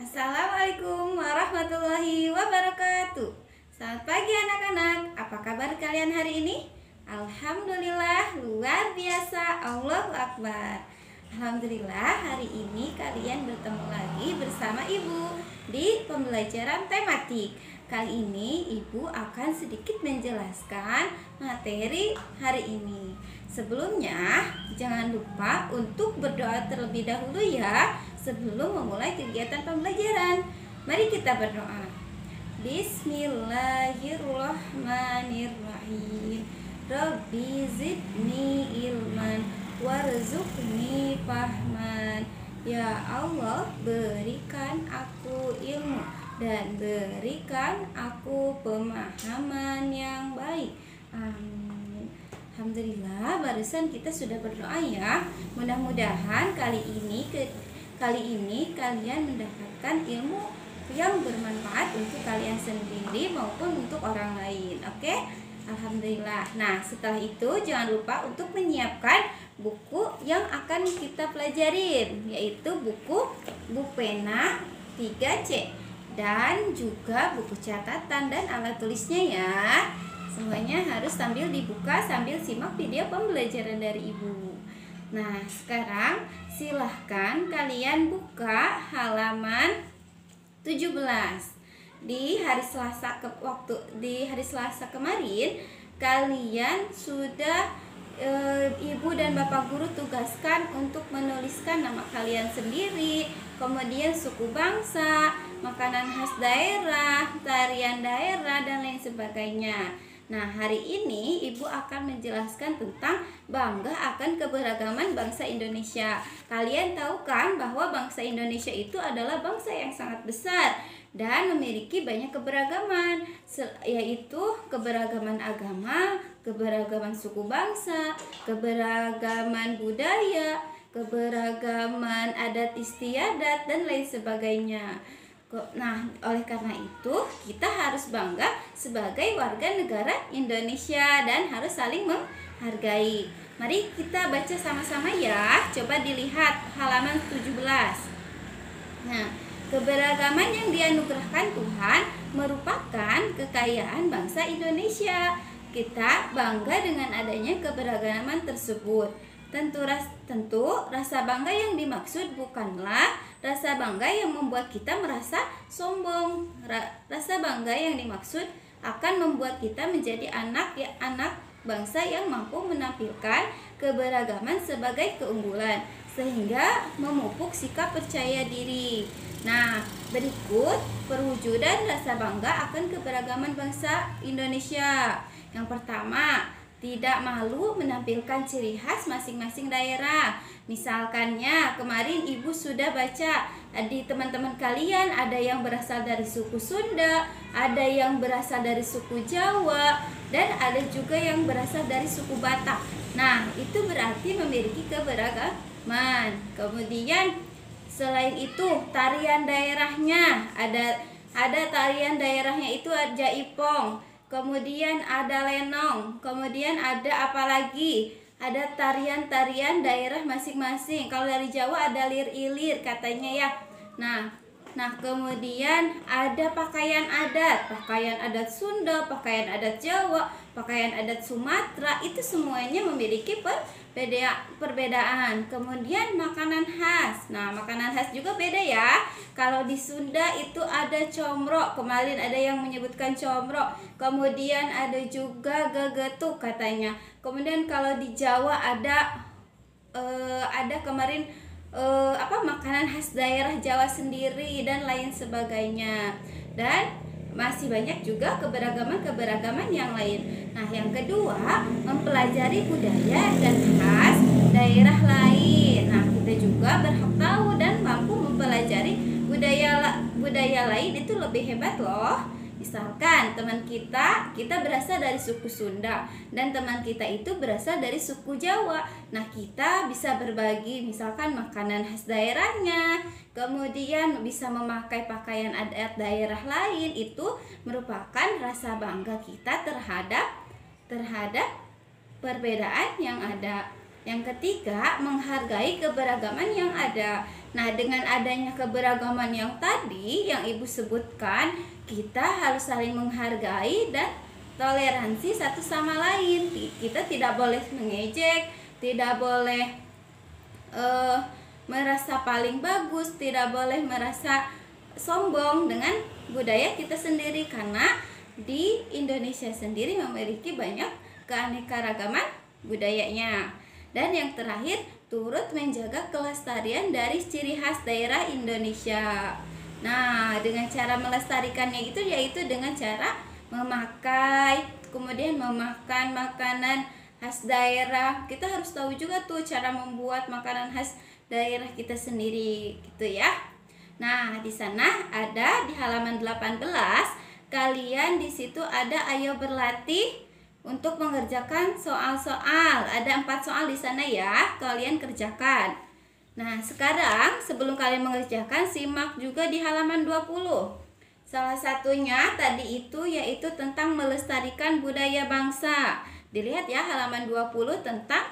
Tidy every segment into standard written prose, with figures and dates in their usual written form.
Assalamualaikum warahmatullahi wabarakatuh. Selamat pagi anak-anak. Apa kabar kalian hari ini? Alhamdulillah luar biasa. Allahu Akbar. Alhamdulillah hari ini kalian bertemu lagi bersama Ibu di pembelajaran tematik. Kali ini Ibu akan sedikit menjelaskan materi hari ini. Sebelumnya jangan lupa untuk berdoa terlebih dahulu ya, sebelum memulai kegiatan pembelajaran. Mari kita berdoa. Bismillahirrahmanirrahim. Rabbi zidni ilman warzuqni fahman. Ya Allah, berikan aku ilmu dan berikan aku pemahaman yang baik. Amin. Alhamdulillah, barusan kita sudah berdoa ya. Mudah-mudahan kali ini kalian mendapatkan ilmu yang bermanfaat untuk kalian sendiri maupun untuk orang lain. Oke? Alhamdulillah. Nah, setelah itu jangan lupa untuk menyiapkan buku yang akan kita pelajarin, yaitu buku pena 3C dan juga buku catatan dan alat tulisnya ya. Semuanya harus sambil dibuka sambil simak video pembelajaran dari Ibu. Nah, sekarang silahkan kalian buka halaman 17. Di hari Selasa kemarin kalian sudah Ibu dan Bapak Guru tugaskan untuk menuliskan nama kalian sendiri, kemudian suku bangsa, makanan khas daerah, tarian daerah, dan lain sebagainya. Nah, hari ini Ibu akan menjelaskan tentang bangga akan keberagaman bangsa Indonesia. Kalian tahu kan bahwa bangsa Indonesia itu adalah bangsa yang sangat besar dan memiliki banyak keberagaman, yaitu keberagaman agama, keberagaman suku bangsa, keberagaman budaya, keberagaman adat istiadat, dan lain sebagainya. Nah, oleh karena itu kita harus bangga sebagai warga negara Indonesia dan harus saling menghargai. Mari kita baca sama-sama ya. Coba dilihat halaman 17. Nah, keberagaman yang dianugerahkan Tuhan merupakan kekayaan bangsa Indonesia. Kita bangga dengan adanya keberagaman tersebut. Tentu rasa bangga yang dimaksud bukanlah rasa bangga yang membuat kita merasa sombong. Rasa bangga yang dimaksud akan membuat kita menjadi anak bangsa yang mampu menampilkan keberagaman sebagai keunggulan sehingga memupuk sikap percaya diri. Nah, berikut perwujudan rasa bangga akan keberagaman bangsa Indonesia. Yang pertama, tidak malu menampilkan ciri khas masing-masing daerah. Misalkannya, kemarin Ibu sudah baca di teman-teman kalian ada yang berasal dari suku Sunda, ada yang berasal dari suku Jawa, dan ada juga yang berasal dari suku Batak. Nah, itu berarti memiliki keberagaman. Kemudian selain itu, tarian daerahnya ada tarian daerahnya itu Jaipong. Kemudian ada lenong, kemudian ada apa lagi? Ada tarian-tarian daerah masing-masing. Kalau dari Jawa ada lir-ilir katanya ya. Nah, kemudian ada pakaian adat Sunda, pakaian adat Jawa, pakaian adat Sumatera, itu semuanya memiliki perbedaan. Kemudian makanan khas. Nah, makanan khas juga beda ya. Kalau di Sunda itu ada comrok, kemarin ada yang menyebutkan comrok. Kemudian ada juga gegetuk katanya. Kemudian kalau di Jawa ada kemarin makanan khas daerah Jawa sendiri dan lain sebagainya. Dan masih banyak juga keberagaman yang lain. Nah, yang kedua, mempelajari budaya dan khas daerah lain. Nah, kita juga berhak tahu dan mampu mempelajari budaya lain, itu lebih hebat loh. Misalkan teman kita berasal dari suku Sunda dan teman kita itu berasal dari suku Jawa. Nah, kita bisa berbagi misalkan makanan khas daerahnya, kemudian bisa memakai pakaian adat daerah lain. Itu merupakan rasa bangga kita terhadap perbedaan yang ada. Yang ketiga, menghargai keberagaman yang ada. Nah, dengan adanya keberagaman yang tadi yang Ibu sebutkan, kita harus saling menghargai dan toleransi satu sama lain. Kita tidak boleh mengejek, tidak boleh merasa paling bagus, tidak boleh merasa sombong dengan budaya kita sendiri, karena di Indonesia sendiri memiliki banyak keanekaragaman budayanya. Dan yang terakhir, turut menjaga kelestarian dari ciri khas daerah Indonesia. Nah, dengan cara melestarikannya itu yaitu dengan cara memakai, kemudian memakan makanan khas daerah. Kita harus tahu juga tuh cara membuat makanan khas daerah kita sendiri gitu ya. Nah, di sana ada di halaman 18, kalian di situ ada ayo berlatih untuk mengerjakan soal-soal. Ada 4 soal di sana ya, kalian kerjakan. Nah, sekarang sebelum kalian mengerjakan, simak juga di halaman 20. Salah satunya tadi itu yaitu tentang melestarikan budaya bangsa. Dilihat ya halaman 20 tentang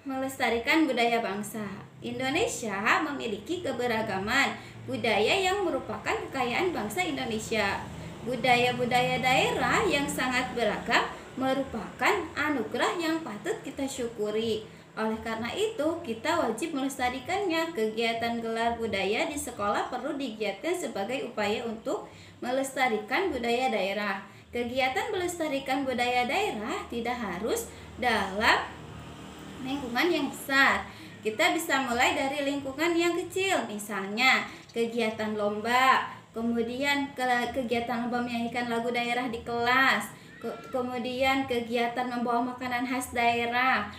melestarikan budaya bangsa. Indonesia memiliki keberagaman budaya yang merupakan kekayaan bangsa Indonesia. Budaya-budaya daerah yang sangat beragam merupakan anugerah yang patut kita syukuri. Oleh karena itu, kita wajib melestarikannya. Kegiatan gelar budaya di sekolah perlu digiatkan sebagai upaya untuk melestarikan budaya daerah. Kegiatan melestarikan budaya daerah tidak harus dalam lingkungan yang besar. Kita bisa mulai dari lingkungan yang kecil, misalnya kegiatan lomba, kemudian kegiatan lomba menyanyikan lagu daerah di kelas, kemudian kegiatan membawa makanan khas daerah,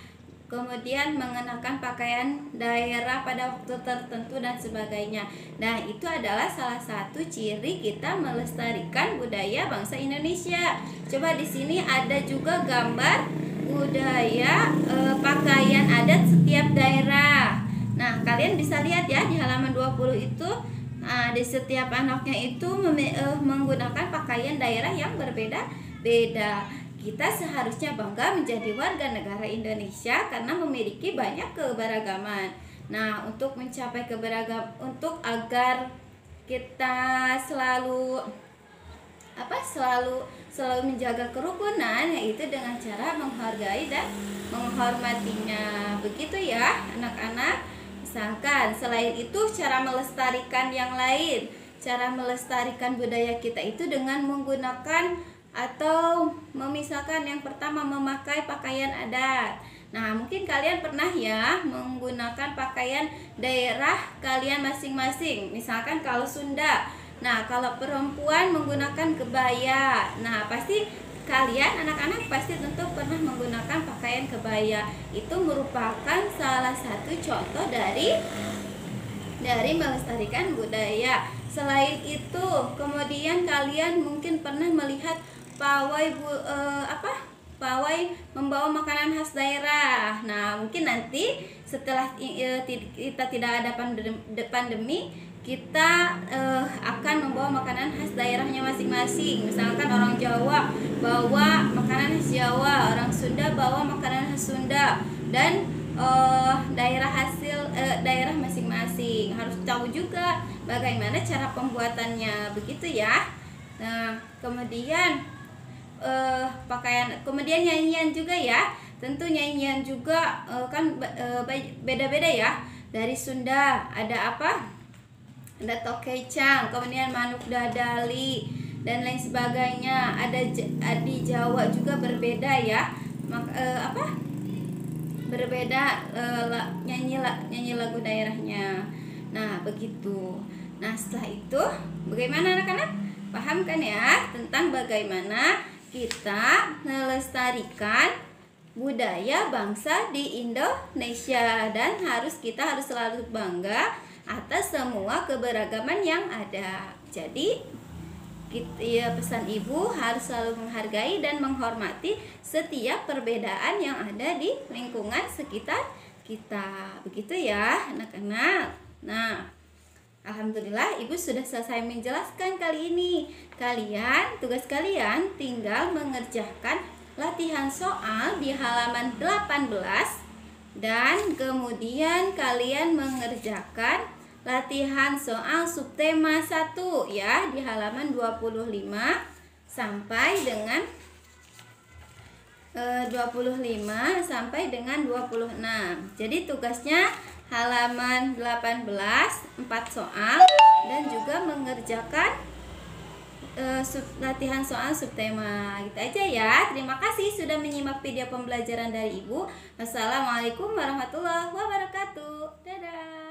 kemudian mengenakan pakaian daerah pada waktu tertentu dan sebagainya. Nah, itu adalah salah satu ciri kita melestarikan budaya bangsa Indonesia. Coba di sini ada juga gambar budaya pakaian adat setiap daerah. Nah, kalian bisa lihat ya di halaman 20 itu. Nah, di setiap anaknya itu menggunakan pakaian daerah yang berbeda-beda. Kita seharusnya bangga menjadi warga negara Indonesia karena memiliki banyak keberagaman. Nah, untuk mencapai keberagaman, untuk agar kita selalu menjaga kerukunan, yaitu dengan cara menghargai dan menghormatinya. Begitu ya, anak-anak. Misalkan selain itu cara melestarikan yang lain. Cara melestarikan budaya kita itu dengan menggunakan atau memisahkan, yang pertama memakai pakaian adat. Nah, mungkin kalian pernah ya menggunakan pakaian daerah kalian masing-masing. Misalkan kalau Sunda, nah kalau perempuan menggunakan kebaya. Nah, pasti kalian anak-anak pasti tentu pernah menggunakan pakaian kebaya. Itu merupakan salah satu contoh dari melestarikan budaya. Selain itu, kemudian kalian mungkin pernah melihat pawai membawa makanan khas daerah. Nah, mungkin nanti setelah kita tidak ada pandemi, kita akan membawa makanan khas daerahnya masing-masing. Misalkan orang Jawa bawa makanan khas Jawa, orang Sunda bawa makanan khas Sunda, dan daerah masing-masing. Harus tahu juga bagaimana cara pembuatannya, begitu ya. Nah, kemudian kemudian nyanyian juga ya. Tentu nyanyian juga kan beda-beda ya. Dari Sunda ada apa? Ada Tokecang, kemudian Manuk Dadali dan lain sebagainya. Ada di Jawa juga berbeda ya. Berbeda nyanyi lagu daerahnya. Nah, begitu. Nah, setelah itu bagaimana anak-anak? Paham kan ya tentang bagaimana kita melestarikan budaya bangsa di Indonesia, dan kita harus selalu bangga atas semua keberagaman yang ada. Jadi pesan ibu harus selalu menghargai dan menghormati setiap perbedaan yang ada di lingkungan sekitar kita. Begitu ya anak-anak. Nah, alhamdulillah ibu sudah selesai menjelaskan kali ini. Tugas kalian tinggal mengerjakan latihan soal di halaman 18 Dan kemudian kalian mengerjakan latihan soal subtema 1 ya di halaman 25 sampai dengan 25 sampai dengan 26. Jadi tugasnya halaman 18 4 soal dan juga mengerjakan latihan soal subtema. Gitu aja ya. Terima kasih sudah menyimak video pembelajaran dari Ibu. Wassalamualaikum warahmatullahi wabarakatuh. Dadah.